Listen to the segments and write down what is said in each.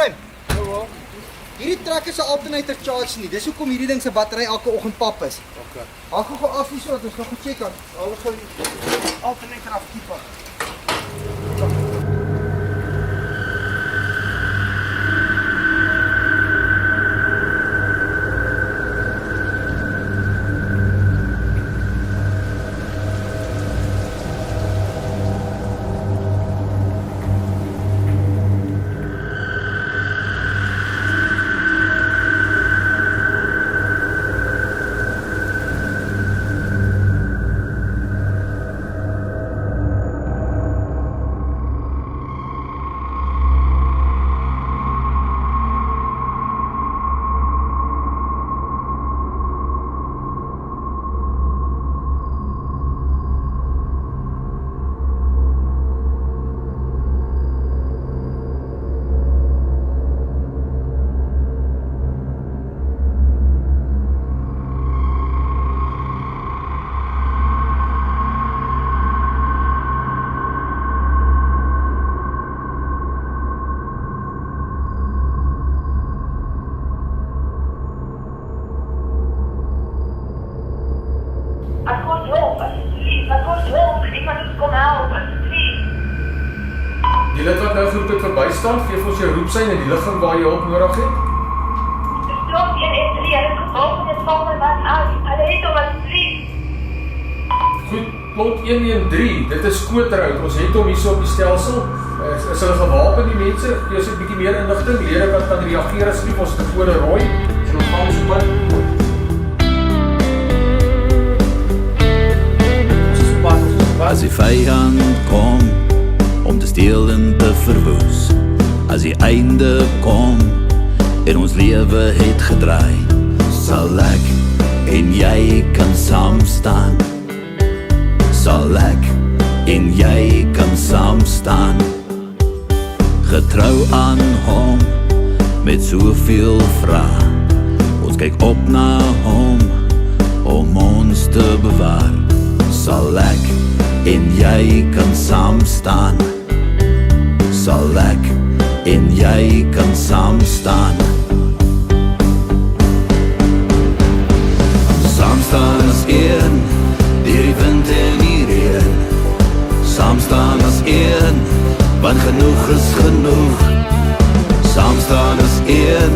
Ephraim, hierdie trek is 'n alternator charge nie. Dis hoekom hierdie ding se battery elke oggend pap is. Okay. Hou gou af hier sodat ons gou check kan. Al gou die alternator afkiep. Ek word hulp, asseblief. Ek word hulp. Iemand moet kom help, asseblief. Die lid wat nou geroep het verbystaan, gee vir ons jou roepsein en die ligging waar jy hulp nodig het. Dis blok 113, hulle het gevolg en het val my man uit. Hulle het hom, asseblief. Goed, plot 113, dit is Skootrout, ons het hom hier so op die stelsel. Is hulle gewapen die mense? Jy is 'n bietjie meer inligting, lede wat kan reageer asseblief, ons het 'n kode rooi. En ons gaan so maar. As die vyand kom om te steel en te verwoes, as die einde kom en ons lewe het gedraai, sal ek en jy kan saam staan. Sal ek en jy kan saam staan. Getrou aan hom met soveel vrae. Ons kyk op na hom om ons te bewaar. Sal ek en jy kan saam staan. Sal ek en jy kan saam staan. Saam staan as een, deur die wind en die reën. Saam staan as een, want genoeg is genoeg. Saam staan as een,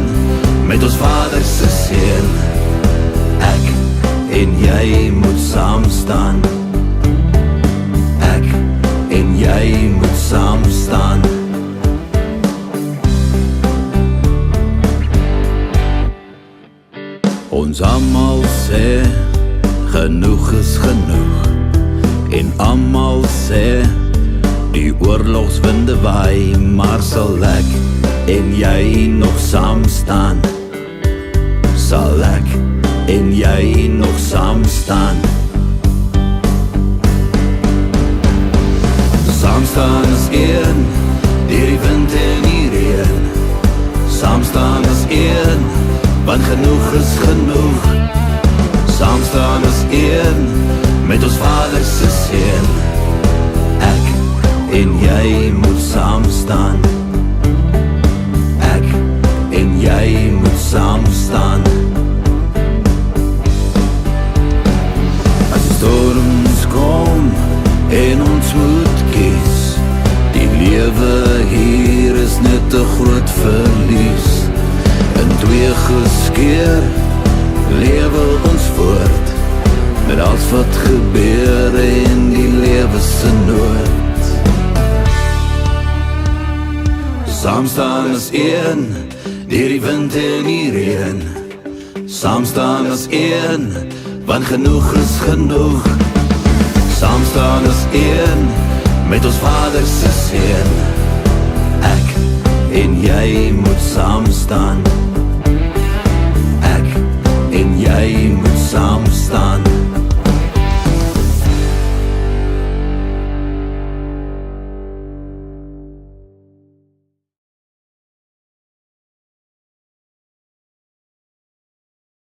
met ons Vader se seën. Ek en jy moet saam staan. Ek en jy moet saam staan. Ons almal sê, genoeg is genoeg. En almal sê, die oorlogswinde waai, maar sal ek en jy nog saam staan? Sal ek en jy nog saam staan? Saam staan as een, deur die wind en die reën. Saam staan as een, want genoeg is genoeg. Saam staan as een, met ons Vader se seën. Ek en jy moet saam staan. Ek en jy moet saam staan. As die storms kom en ons moet kies, die lewe hier is net 'n groot verlies. In twee geskeer lewe ons voort, met alles wat gebeur in die lewe se nood. Saam staan as een, deur die wind en die reën. Saam staan as een, want genoeg is genoeg. Saam staan as een, met ons Vader se seën. Ek en jy moet saam staan. Ek en jy moet